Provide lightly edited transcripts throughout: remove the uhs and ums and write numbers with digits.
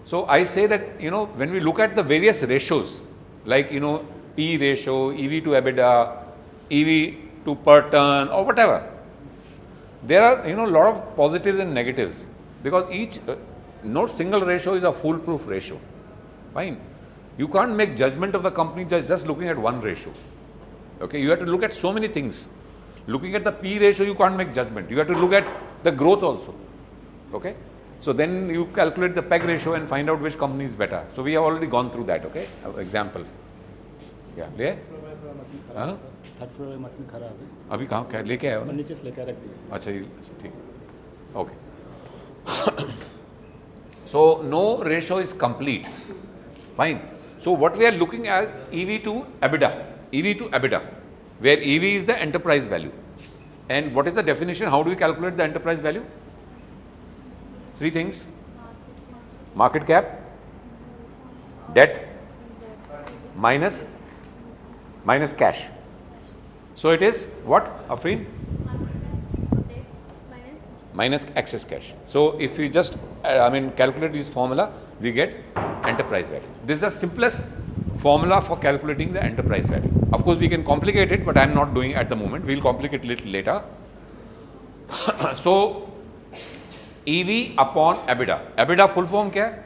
So I say that, when we look at the various ratios, like, P ratio, EV to EBITDA, EV to per turn or whatever, there are, a lot of positives and negatives, because each, no single ratio is a foolproof ratio. Fine. You can't make judgment of the company just looking at one ratio. Okay, you have to look at so many things. Looking at the P ratio, you can't make judgment. You have to look at the growth also. Okay, so then you calculate the PEG ratio and find out which company is better. So we have already gone through that. Okay, examples. Yeah, ले हाँ third floor में machine खराब है अभी कहाँ क्या लेके आए हो ना नीचे से लेकर रख दी अच्छा ये ठीक है okay so no ratio is complete fine so what we are looking as EV to EBITDA where EV is the enterprise value and what is the definition how do we calculate the enterprise value three things market cap debt minus cash. So it is what, Afreen? Minus excess cash. So if we just, calculate this formula, we get enterprise value. This is the simplest formula for calculating the enterprise value. Of course, we can complicate it, but I am not doing at the moment. We will complicate it little later. So EV upon EBITDA. EBITDA full form क्या है?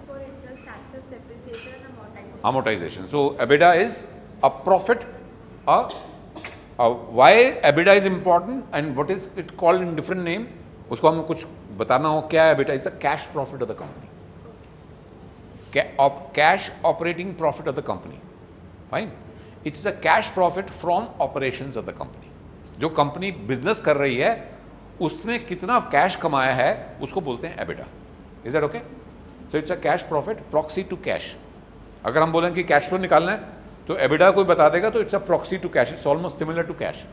Before interest, taxes, depreciation and amortization. So EBITDA is a profit. Why EBITDA is important and what is it called in different name? उसको हमें कुछ बताना हो क्या है EBITDA? It's a cash profit of the company. Cash operating profit of the company. Fine. It's a cash profit from operations of the company. जो company business कर रही है उसने कितना कैश कमाया है उसको बोलते हैं EBITDA. Is that okay? So it's a cash profit proxy to cash. अगर हम बोलें कि कैश फ्लो निकालना है तो EBITDA कोई बता देगा तो it's a proxy to cash it's almost similar to cash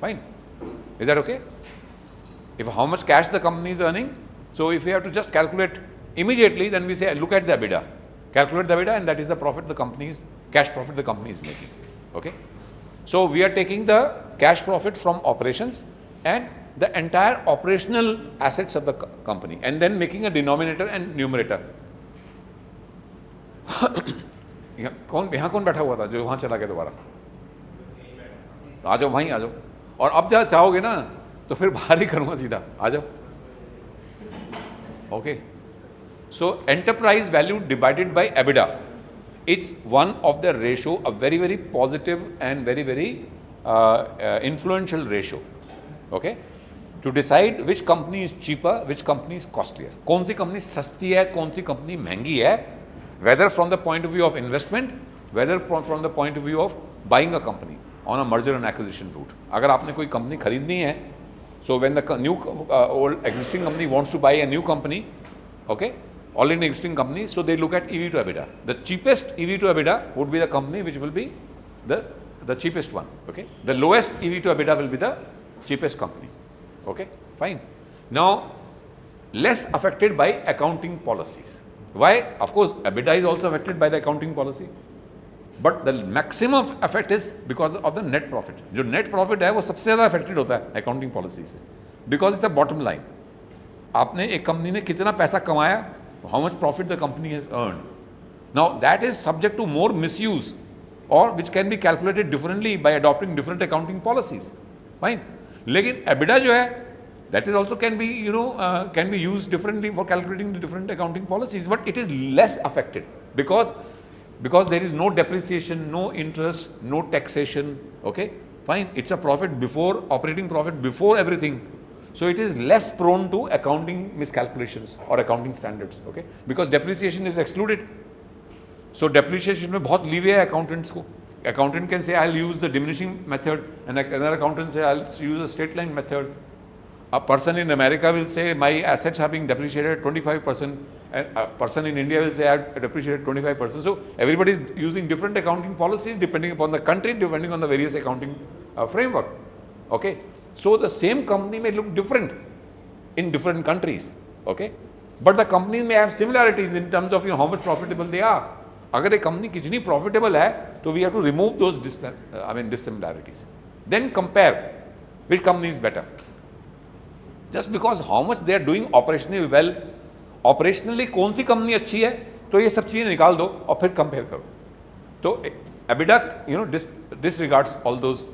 fine is that okay if how much cash the company is earning so if you have to just calculate immediately then we say look at the EBITDA calculate the EBITDA and that is the profit the company is cash profit the company is making okay so we are taking the cash profit from operations and the entire operational assets of the company and then making a denominator and numerator यहाँ कौन बैठा हुआ था जो वहाँ चला गया दोबारा तो आ जाओ वहीं आ जाओ और अब जब चाहोगे ना तो फिर बाहर ही करूँगा सीधा आ जाओ okay so enterprise value divided bye EBITDA it's one of the ratio a very positive and very influential ratio okay to decide which company is cheaper which company is costlier कौन सी कंपनी सस्ती है कौन सी company महंगी है whether from the point of view of investment, whether from the point of view of buying a company on a merger and acquisition route. अगर आपने कोई company खरीदनी है, so when the new old existing company wants to buy a new company, okay, already existing company, so they look at EV to EBITDA. The cheapest EV to EBITDA would be the company which will be the cheapest one, okay. The lowest EV to EBITDA will be the cheapest company, okay, fine. Now, less affected by accounting policies. Why? Of course, EBITDA is also affected by the accounting policy, but the maximum effect is because of the net profit. जो net profit है वो सबसे ज़्यादा affected होता है accounting policy से, because it's a bottom line. आपने एक कंपनी ने कितना पैसा कमाया, how much profit the company has earned. Now that is subject to more misuse, or which can be calculated differently by adopting different accounting policies. Fine. लेकिन EBITDA जो है that is also can be can be used differently for calculating the different accounting policies, but it is less affected because there is no depreciation, no interest, no taxation, okay, fine, it's a profit before operating profit before everything, so it is less prone to accounting miscalculations or accounting standards, okay, because depreciation is excluded. So depreciation में बहुत leeway है accountants को. Accountant can say I'll use the diminishing method and another accountant say I'll use a straight line method. A person in America will say my assets are being depreciated 25%, and a person in India will say I have depreciated 25%. So everybody is using different accounting policies depending upon the country, depending on the various accounting framework. Okay, so the same company may look different in different countries. Okay, but the companies may have similarities in terms of how much profitable they are. अगर एक company कितनी profitable है तो we have to remove those dissimilarities. Then compare which company is better. Just because how much they are doing operationally well operationally कौन सी company अच्छी है, तो ये सब चीज़ें निकाल दो और फिर कंपेयर करो. तो EBITDA, disregards all those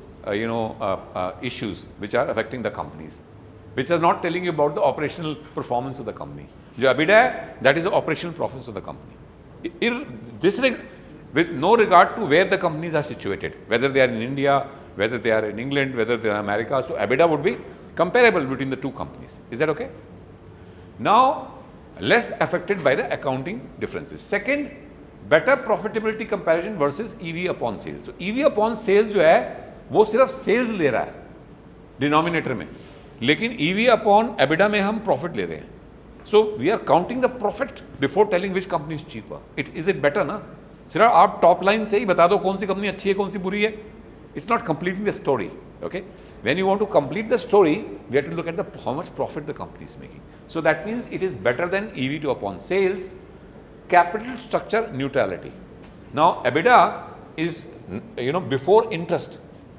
issues which are affecting the companies, which is not telling you about the operational performance of the company. जो EBITDA है, that is the operational profits of the company. With no regard to where the companies are situated, whether they are in India, whether they are in England, whether they are in America, so EBITDA would be comparable between the two companies. Is that okay? Now, less affected by the accounting differences. Second, better profitability comparison versus EV upon sales. So EV upon sales जो है वो सिर्फ sales ले रहा है denominator में, लेकिन EV upon EBITDA में हम प्रॉफिट ले रहे हैं. So we are counting the profit before telling which company is cheaper. Is it better ना? सिर्फ आप टॉप लाइन से ही बता दो कौन सी कंपनी अच्छी है कौन सी बुरी है. It's not completing the story. Okay, when you want to complete the story, we have to look at how much profit the company is making. So that means it is better than EV to upon sales. Capital structure neutrality. Now EBITDA is before interest,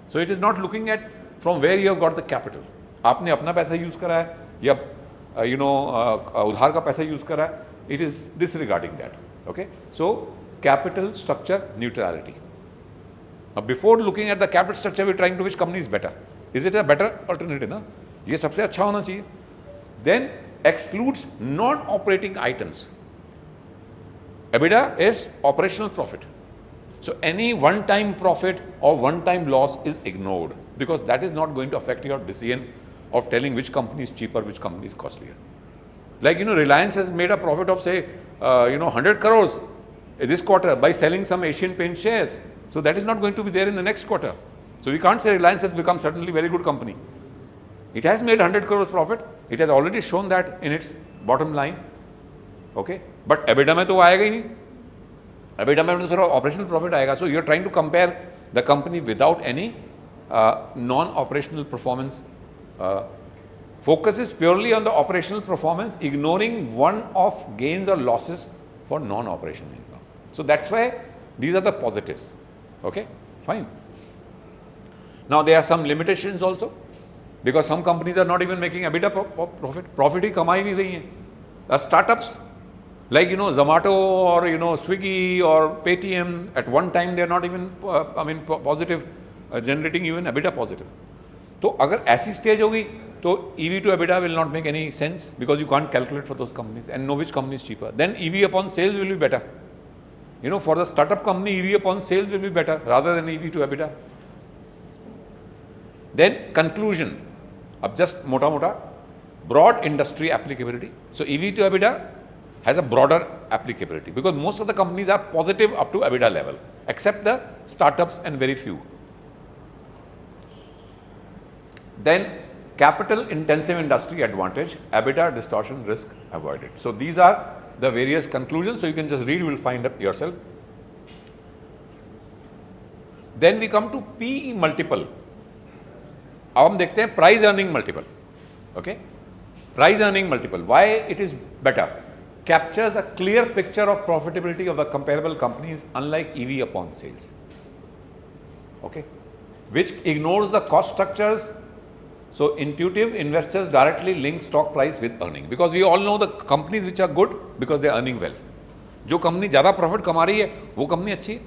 so it is not looking at from where you have got the capital. आपने अपना पैसा use करा है या उधार का पैसा use करा है. It is disregarding that. Okay, so capital structure neutrality. Now before looking at the capital structure, we are trying to which company is better. Is it a better alternative? ना, ये सबसे अच्छा होना चाहिए. Then excludes non-operating items. EBITDA is operational profit. So any one-time profit or one-time loss is ignored because that is not going to affect your decision of telling which company is cheaper, which company is costlier. Like Reliance has made a profit of say 100 crores this quarter by selling some Asian Paint shares. So that is not going to be there in the next quarter. So we can't say Reliance has become certainly very good company. It has made 100 crores profit. It has already shown that in its bottom line. Okay, but EBITDA में तो आएगा ही नहीं. EBITDA में तो सिर्फ operational profit आएगा. So you are trying to compare the company without any non-operational performance. Focus is purely on the operational performance, ignoring one-off gains or losses for non-operational income. So that's why these are the positives. Okay, fine. Now there are some limitations also because some companies are not even making EBITDA profit. Profit ही कमा ही नहीं रही हैं. Startups like Zomato or Swiggy or Paytm at one time they are not even positive, generating even EBITDA positive. तो अगर ऐसी stage होगी तो EV to EBITDA will not make any sense because you can't calculate for those companies and know which company is cheaper. Then EV upon sales will be better. For the startup company, EV upon sales will be better rather than EV to EBITDA. Then conclusion. अब just मोटा broad industry applicability. So EV to EBITDA has a broader applicability because most of the companies are positive up to EBITDA level except the startups and very few. Then capital intensive industry advantage, EBITDA distortion risk avoided. So these are the various conclusions. So you can just read, you will find up yourself. Then we come to PE multiple. अब हम देखते हैं price earning multiple. Okay, price earning multiple. Why it is better? Captures a clear picture of profitability of the comparable companies unlike EV upon sales. Okay, which ignores the cost structures. So intuitive investors directly link stock price with earning because we all know the companies which are good because they are earning well. जो company ज़्यादा profit कमा रही है वो company अच्छी है.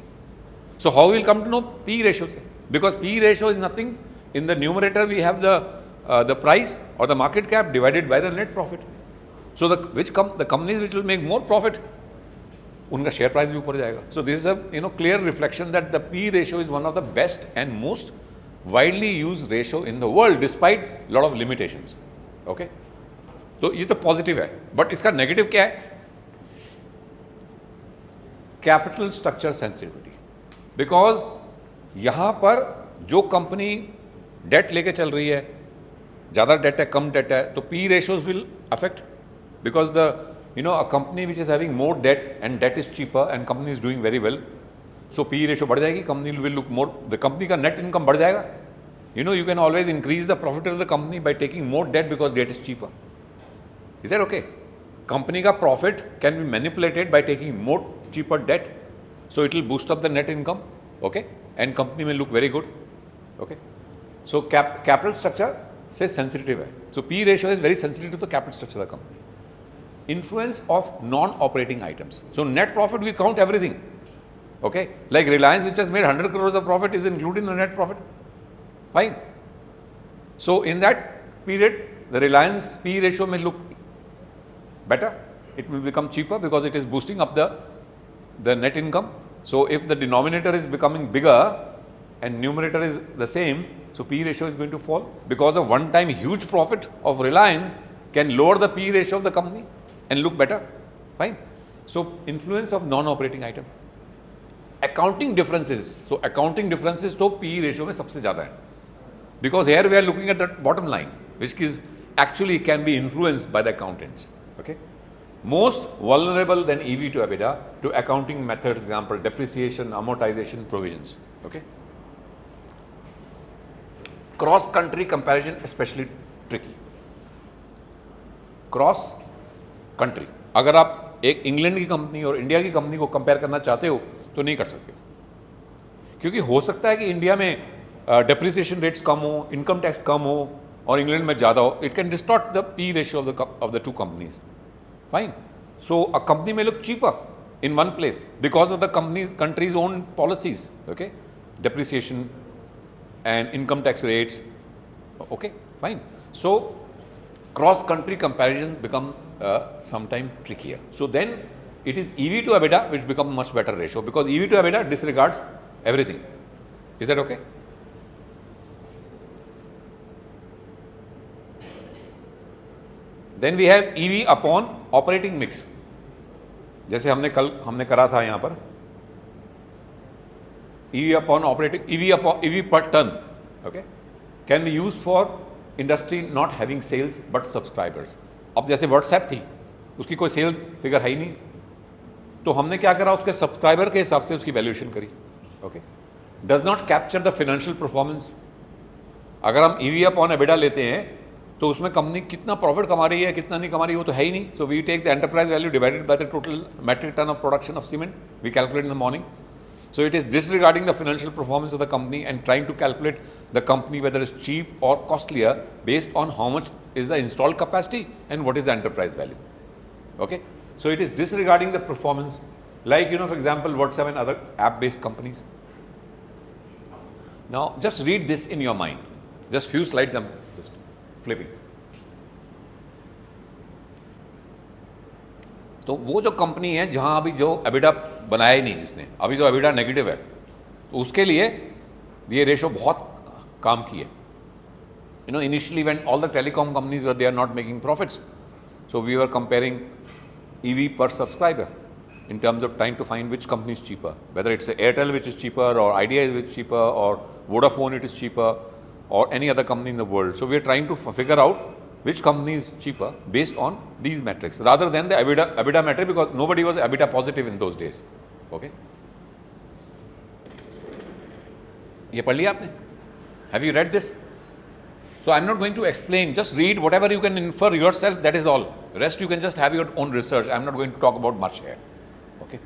So how we will come to know P ratio से? Because P ratio is nothing. In the numerator we have the price or the market cap divided by the net profit. So the companies which will make more profit, उनका share price भी ऊपर जाएगा. So this is a clear reflection that the P ratio is one of the best and most widely used ratio in the world despite lot of limitations. Okay, तो ये तो positive है, but इसका negative क्या है? Capital structure sensitivity. Because यहाँ पर जो company debt लेके चल रही है, ज़्यादा debt है, कम debt है, तो P ratios will affect because a company which is having more debt and debt is cheaper and company is doing very well. So P ratio बढ़ जाएगी, company will look more, the company का net income बढ़ जाएगा. You can always increase the profit of the company by taking more debt because debt is cheaper. Is that okay? Company का profit can be manipulated by taking more cheaper debt. So it will boost up the net income. Okay, and company may look very good. Okay, so capital structure से sensitive है. So P ratio is very sensitive to the capital structure of the company. influence of non-operating items. So net profit, we count everything. Okay, like Reliance, which has made 100 crores of profit, is included in the net profit. Fine. So in that period, the Reliance P ratio may look better. It will become cheaper because it is boosting up the net income. So if the denominator is becoming bigger and numerator is the same, so P ratio is going to fall because of one-time huge profit of Reliance can lower the P ratio of the company and look better. Fine. So influence of non-operating item. Accounting differences. So accounting differences तो P ratio में सबसे ज़्यादा है. Because here we are looking at the bottom line, which is actually can be influenced by the accountants. Okay. Most vulnerable than EV to EBITDA to accounting methods, example depreciation, amortization, provisions. Okay. Cross country comparison especially tricky. Cross country. अगर आप एक England की company और India की company को compare करना चाहते हो तो नहीं कर सकते, क्योंकि हो सकता है कि इंडिया में डेप्रिसिएशन रेट्स कम हो, इनकम टैक्स कम हो और इंग्लैंड में ज़्यादा हो. It can distort the P ratio of the two companies. Fine. So a company may look cheaper in one place because of the country's own policies. Okay, depreciation and income tax rates. Okay, fine. So cross-country comparisons become sometime trickier. So then it is EV to EBITDA which become much better ratio because EV to EBITDA disregards everything. Is that okay? Then we have EV upon operating mix. जैसे हमने करा था यहाँ पर EV upon operating, EV per ton, okay, can be used for industry not having sales but subscribers. अब जैसे WhatsApp थी, उसकी कोई सेल फिगर है ही नहीं, तो हमने क्या करा, उसके सब्सक्राइबर के हिसाब से उसकी वैल्यूएशन करी. Okay, does not capture the financial performance. अगर हम EV अपॉन एबिडा लेते हैं तो उसमें कंपनी कितना प्रॉफिट कमा रही है कितना नहीं कमा रही है वो तो है ही नहीं. So we take the enterprise value divided by the total metric ton of production of cement, we calculate in the morning. So it is disregarding the financial performance of the company and trying to calculate the company whether it's cheap or costlier based on how much is the installed capacity and what is the enterprise value. Okay, so it is disregarding the performance, like for example WhatsApp and other app-based companies. Now just read this in your mind. Just few slides I'm just flipping. तो वो जो company है जहां अभी जो EBITDA बनाया ही नहीं, जिसने अभी जो एबिडा नेगेटिव है, तो उसके लिए ये रेशो बहुत काम की है. Initially when all the telecom companies were they are not making profits, so we were comparing EV per subscriber in terms of trying to find which company is cheaper, whether it's Airtel which is cheaper or Idea which is cheaper or Vodafone it is cheaper or any other company in the world. So we are trying to figure out which company is cheaper based on these metrics rather than the EBITDA metric, because nobody was EBITDA positive in those days. Okay, ये पढ़ लिया आपने? Have you read this? So I'm not going to explain, just read whatever you can infer yourself, that is all. Rest you can just have your own research. I'm not going to talk about much here. Okay.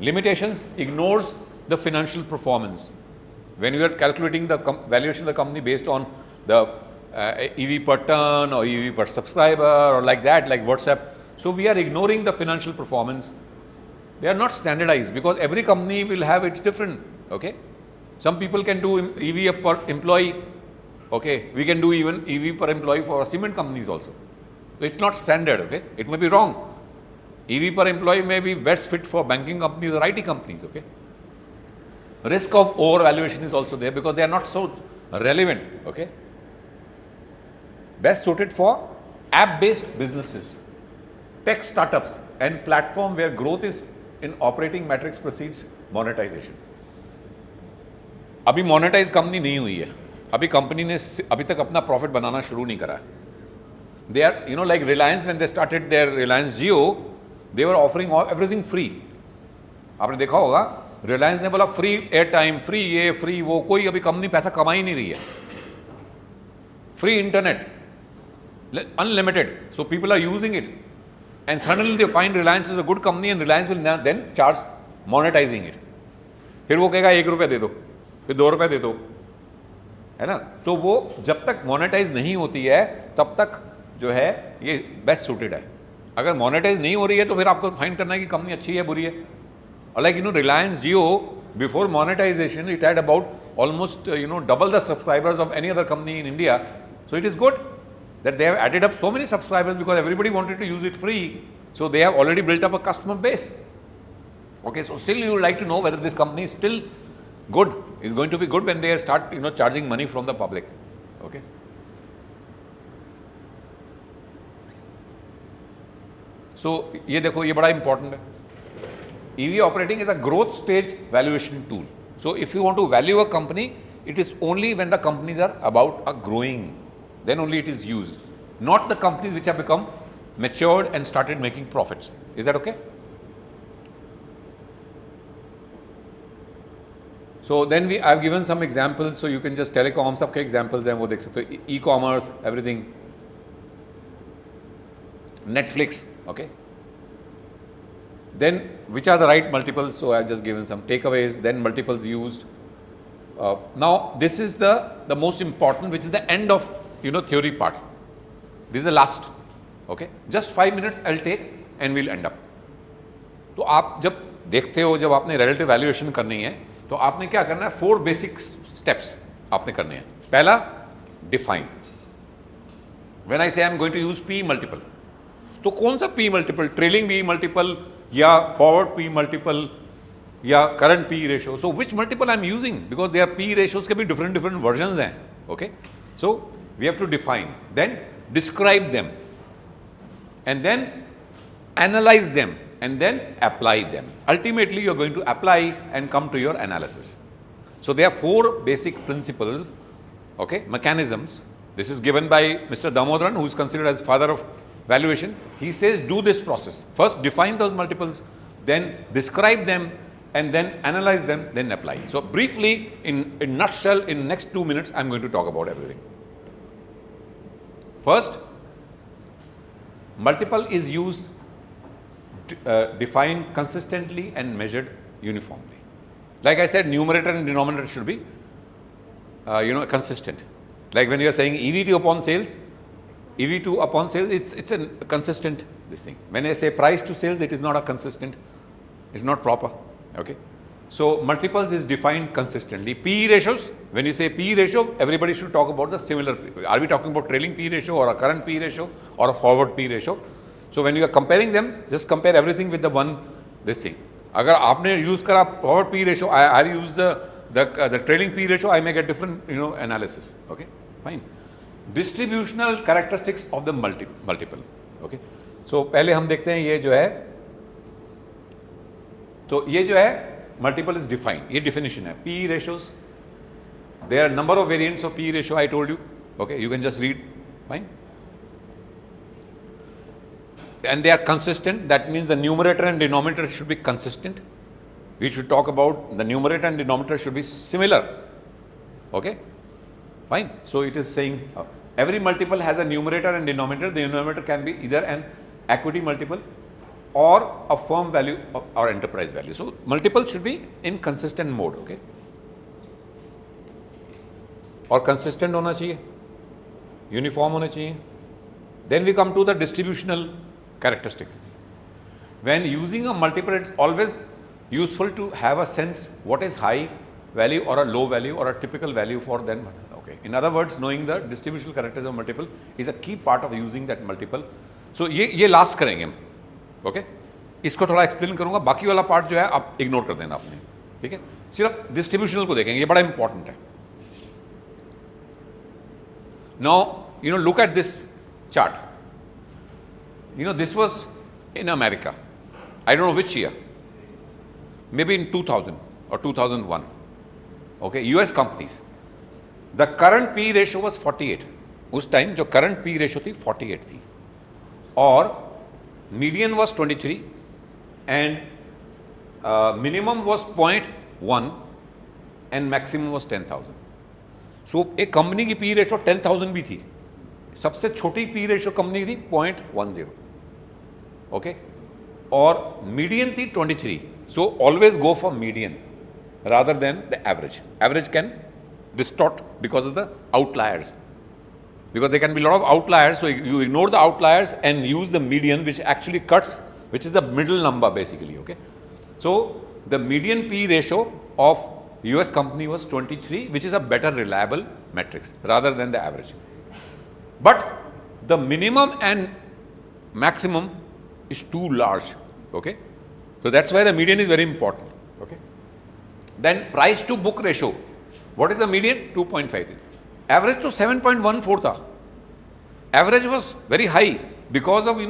Limitations: ignores the financial performance. When you are calculating the valuation of the company based on the EV per ton or EV per subscriber or like that, like WhatsApp, so we are ignoring the financial performance. They are not standardized because every company will have its different. Okay, some people can do EV per employee. Okay, we can do even EV per employee for cement companies also. So it's not standard. Okay, it may be wrong. EV per employee may be best fit for banking companies or IT companies. Okay, risk of overvaluation is also there because they are not so relevant. Okay, best suited for app-based businesses, tech startups, and platform where growth is in operating metrics precedes monetization. अभी monetize company नहीं हुई है, अभी company ने अभी तक अपना profit बनाना शुरू नहीं करा है. They are like Reliance, when they started their Reliance Jio, they were offering everything free. आपने देखा होगा रिलायंस ने बोला फ्री एयर टाइम, फ्री ये फ्री वो, कोई अभी कंपनी पैसा कमा ही नहीं रही है. Free internet, unlimited, so people are using it, and suddenly they find Reliance is a good company and Reliance will then charge monetizing it. फिर वो कहेगा 1 रुपया दे दो, फिर 2 रुपये दे दो, है ना. तो वो जब तक मोनेटाइज नहीं होती है तब तक जो है ये बेस्ट सूटेड है. अगर मोनेटाइज नहीं हो रही है तो फिर आपको फाइंड करना है कि कंपनी अच्छी है बुरी है. Like Reliance Jio before monetisation it had about almost double the subscribers of any other company in India. So it is good that they have added up so many subscribers because everybody wanted to use it free. So they have already built up a customer base. Okay, so still you would like to know whether this company is still good, is going to be good when they start charging money from the public. Okay. So ये देखो ये बड़ा important है. EV operating is a growth stage valuation tool. So if you want to value a company, it is only when the companies are about a growing, then only it is used, not the companies which have become matured and started making profits. Is that okay? So then I have given some examples, so you can just telecom सबके examples हैं वो देख सकते हो, e-commerce, everything, Netflix, okay. Then which are the right multiples? So I have just given some takeaways, then multiples used. Now this is the most important, which is the end of theory part. This is the last. Okay, just 5 minutes I'll take and we'll end up. तो आप जब देखते हो, जब आपने relative valuation करनी है तो आपने क्या करना है, 4 basic steps आपने करने हैं. पहला, define. When I say I'm going to use P multiple, तो कौन सा P multiple, trailing P multiple या forward P multiple या current P ratio. So which multiple I'm using, because there are P ratios के भी different versions हैं. Okay, so we have to define, then describe them, and then analyze them, and then apply them. Ultimately you're going to apply and come to your analysis. So there are 4 basic principles, okay, mechanisms. This is given by Mr. Damodaran, who is considered as father of valuation. He says do this process. First define those multiples, then describe them, and then analyze them, then apply. So briefly, in nutshell, in next 2 minutes, I'm going to talk about everything. First, multiple is used, defined consistently and measured uniformly. Like I said, numerator and denominator should be, consistent. Like when you are saying EV2 upon sales, EV2 upon sales, it's a consistent this thing. When I say price to sales, it is not a consistent, it's not proper. Okay. So multiples is defined consistently. P ratios, when you say P ratio, everybody should talk about the similar. Are we talking about trailing P ratio or a current P ratio or a forward P ratio? So when you are comparing them, just compare everything with the one this thing. अगर आपने use करा forward P ratio, I use the trailing P ratio, I may get different analysis. Okay, fine. Distributional characteristics of the multiple. Okay, so पहले हम देखते हैं ये जो है, तो ये जो है multiple is defined, ये definition है. P ratios, there are number of variants of P ratio I told you. Okay, you can just read, fine. And they are consistent. That means the numerator and denominator should be consistent. We should talk about the numerator and denominator should be similar. Okay, fine. So it is saying every multiple has a numerator and denominator. The denominator can be either an equity multiple or a firm value or enterprise value. So multiple should be in consistent mode. Okay, और consistent होना चाहिए, uniform होना चाहिए. Then we come to the distributional characteristics. When using a multiple, it's always useful to have a sense what is high value or a low value or a typical value for them. Okay. In other words, knowing the distributional characteristics of multiple is a key part of using that multiple. So ये last करेंगे हम. Okay. इसको थोड़ा explain करूँगा. बाकी वाला part जो है आप ignore कर देना आपने. ठीक है. सिर्फ distributional को देखेंगे. ये बड़ा important है. Now look at this chart. This was in America. I don't know which year. Maybe in 2000 or 2001. Okay, US companies. The current P ratio was 48. उस time जो current P ratio थी 48 थी. और median was 23 and minimum was 0.1 and maximum was 10,000. So एक company की P ratio 10,000 भी थी. सबसे छोटी P ratio कंपनी थी 0.10. Okay, और median थी 23. So always go for median rather than the average. Average can distort because of the outliers. because there can be a lot of outliers, so you ignore the outliers and use the median, which actually cuts, which is the middle number basically. Okay, so the median P ratio of US company was 23, which is a better reliable metrics rather than the average. But the minimum and maximum is too large. Okay, so that's why the median is very important. Okay, then price to book ratio, what is the median? 2.53. Average to 7.14 था. Average was very high because of,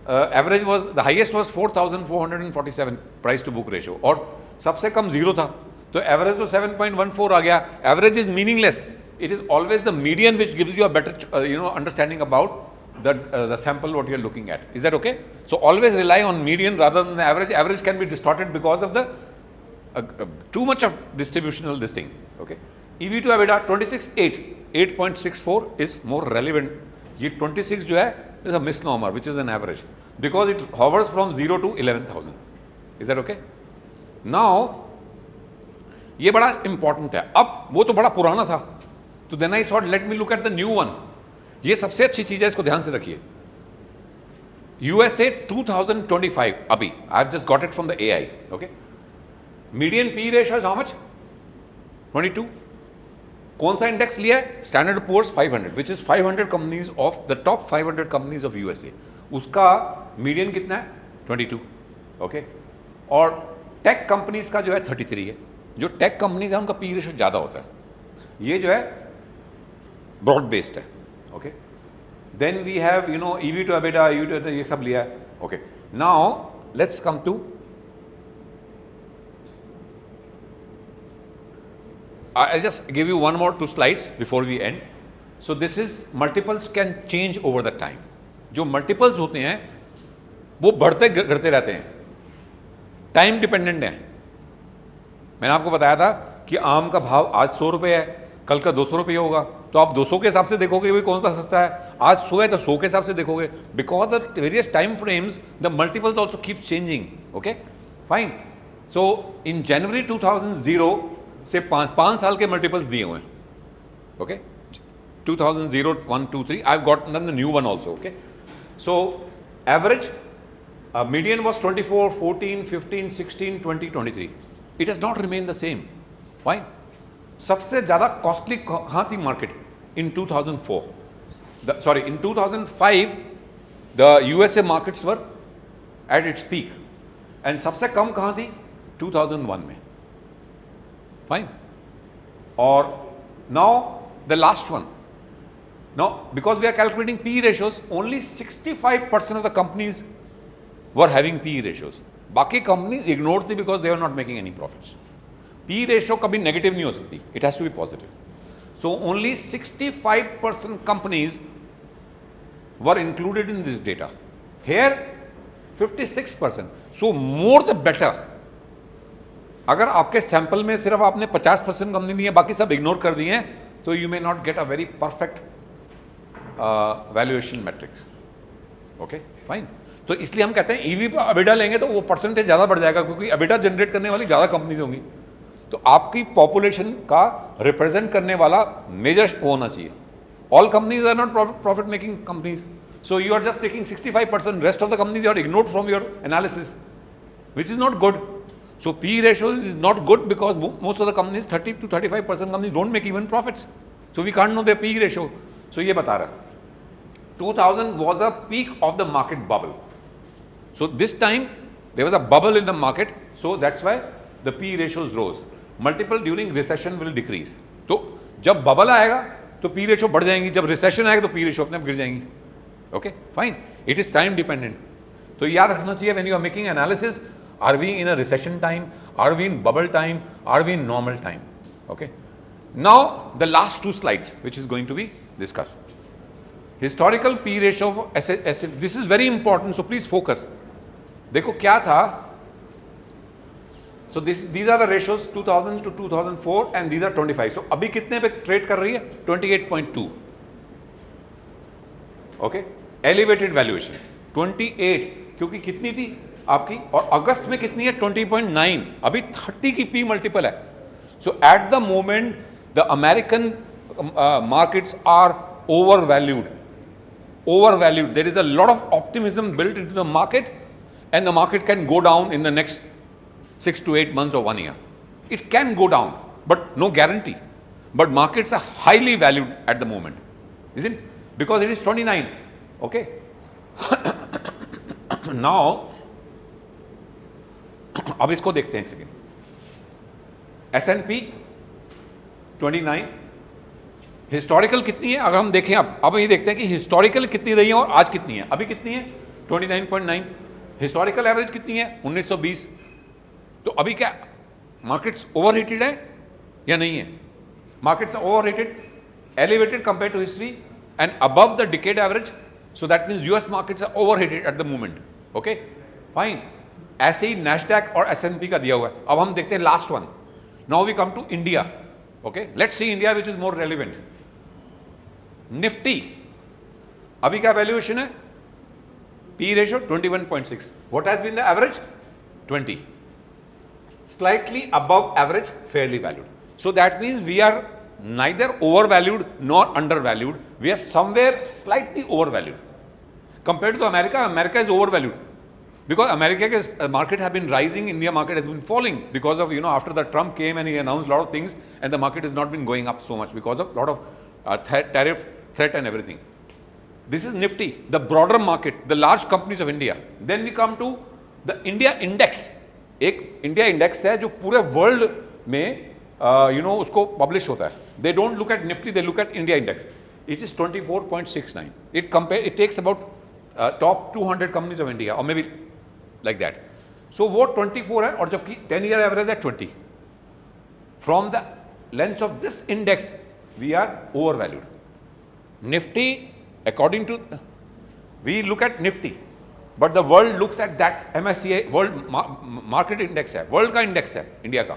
average was, the highest was 4,447 price to book ratio, और सबसे कम 0 था, तो average तो 7.14 आ गया. Average is meaningless. It is always the median which gives you a better, understanding about the sample what you are looking at. Is that okay? So always rely on median rather than the average. Average can be distorted because of the too much of distributional this thing. Okay. EV to EBITDA 8.64 is more relevant. ये 26 जो है is a misnomer, which is an average, because it hovers from 0 to 11,000. Is that okay? Now ये बड़ा important है. अब वो तो बड़ा पुराना था, तो then I thought let me look at the new one. ये सबसे अच्छी चीज है, इसको ध्यान से रखिए. USA 2025 अभी I've just got it from the AI. Okay, median P ratio is how much? 22. कौन सा इंडेक्स लिया है? Standard Poor's 500, which is 500 companies of the top 500 companies of USA. उसका मीडियन कितना है? 22. ओके, और टेक कंपनीज का जो है 33 है. जो टेक कंपनीज है उनका पी रेशियो ज़्यादा होता है. ये जो है ब्रॉड बेस्ड है. Okay, then we have EV to EBITDA, EV to, ये सब लिया है. Okay, now let's come to, I'll just give you one more 2 slides before we end. So this is multiples can change over the time. जो multiples होते हैं वो बढ़ते घटते रहते हैं, टाइम डिपेंडेंट है. मैंने आपको बताया था कि आम का भाव आज 100 रुपये है, कल का 200 रुपये होगा, तो आप 200 के हिसाब से देखोगे भाई कौन सा सस्ता है. आज 100 है तो 100 के हिसाब से देखोगे, because the various time frames the multiples also keep changing. Okay, fine. So in January 2000 से 5 साल के मल्टीपल्स दिए हुए हैं. Okay, 2000, 1, 2, 3. I have got the new one also. Okay, so average median was 24, 14, 15, 16, 20, 23. It has not remain the same. Fine. सबसे ज़्यादा costly कहाँ थी market? In 2004, sorry in 2005 the USA markets were at its peak, and सबसे कम कहाँ थी? 2001 में. Fine. Or now the last one. Now because we are calculating P ratios, only 65% of the companies were having P ratios. बाकी companies ignored थी because they were not making any profits. P ratio कभी negative नहीं हो सकती. It has to be positive. So only 65% companies were included in this data. Here 56%. So more the better. अगर आपके sample में सिर्फ आपने 50% कंपनी ली है, बाकी सब इग्नोर कर दिए हैं, तो you may not get a very perfect valuation matrix. Okay, fine. तो इसलिए हम कहते हैं ईवी पर अबिडा लेंगे तो वो परसेंटेज ज़्यादा बढ़ जाएगा, क्योंकि अबिडा जनरेट करने वाली ज़्यादा कंपनीज होंगी. तो आपकी पॉपुलेशन का रिप्रेजेंट करने वाला मेजर होना चाहिए. All companies are not profit making companies, so you are just taking 65%. Rest of the companies you are ignored from your analysis, which is not good. So P ratio is not good because most of the companies, 30 to 35% companies don't make even profits. So we can't know their P ratio. So ये बता रहा. 2000 was a peak of the market bubble. So this time there was a bubble in the market. So that's why the P ratios rose. Multiple during recession will decrease. तो जब bubble आएगा तो P ratio बढ़ जाएंगी, जब recession आएगा तो P ratio अपने आप गिर जाएंगी. Okay, fine. It is time dependent. तो याद रखना चाहिए when you are making analysis. Are we in a recession time? Are we in bubble time? Are we in normal time? Okay. Now the last 2 slides, which is going to be discussed. Historical P ratio of SF. This is very important, so please focus. देखो क्या था. So these are the ratios 2000 to 2004 and these are 25. So अभी कितने पे trade कर रही है? 28.2. Okay. Elevated valuation 28, क्योंकि कितनी थी आपकी, और अगस्त में कितनी है? 20.9. अभी 30 की पी मल्टीपल है. So at the moment the American markets are overvalued. Overvalued. There is a lot of optimism built into the market, and the market can go down in the next 6 to 8 months or 1 year. It can go down, but no guarantee. But markets are highly valued at the moment, isn't it? Because it is 29. Okay. Now, अब इसको देखते हैं एक second. S&P 29 historical कितनी है? अगर हम देखें अब ये देखते हैं कि हिस्टोरिकल कितनी रही है और आज कितनी है. अभी कितनी है? 29.9. हिस्टोरिकल एवरेज कितनी है? 1920. तो अभी क्या मार्केट्स ओवरहीटेड है या नहीं है? Markets are overheated, elevated compare to history and above the decade average. So that means US markets are overheated at the moment. Okay fine. ऐसे ही नैस्डैक और S&P का दिया हुआ है. अब हम देखते हैं last one. Now we come to India. Okay let's see India which is more relevant. Nifty अभी क्या वैल्यूएशन है? P ratio 21.6. What has been the average? 20. Slightly above average, fairly valued. So that means we are neither overvalued nor undervalued. We are somewhere slightly overvalued. Compared to America, America is overvalued. Because America's market have been rising, India market has been falling because of, after the Trump came and he announced a lot of things, and the market has not been going up so much because of a lot of tariff threat and everything. This is Nifty, the broader market, the large companies of India. Then we come to the India index. एक India index है जो पूरे world में उसको publish होता है. They don't look at Nifty, they look at India index. It is 24.69. It takes about top 200 companies of India or maybe like that. So वो 24 है और जबकि 10-year average है 20. From the lens of this index, we are overvalued. Nifty, according to, we look at Nifty, but the world looks at that MSCI world market index है, world का index है India का.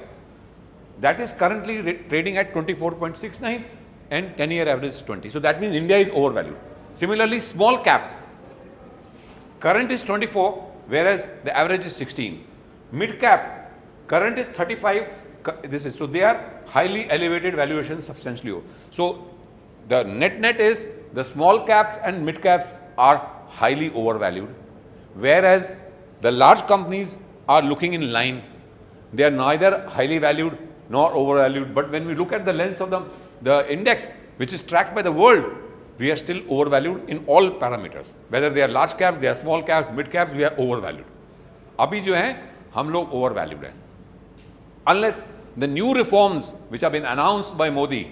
That is currently trading at 24.69 and 10-year average is 20. So that means India is overvalued. Similarly, small cap, current is 24, whereas the average is 16. Mid cap, current is 35. So they are highly elevated valuations, substantially over. So the net is the small caps and mid caps are highly overvalued, whereas the large companies are looking in line. They are neither highly valued nor overvalued. But when we look at the lens of the index, which is tracked by the world, we are still overvalued in all parameters. Whether they are large caps, they are small caps, mid caps, we are overvalued. अभी जो है हम लोग overvalued हैं. Unless the new reforms which have been announced by Modi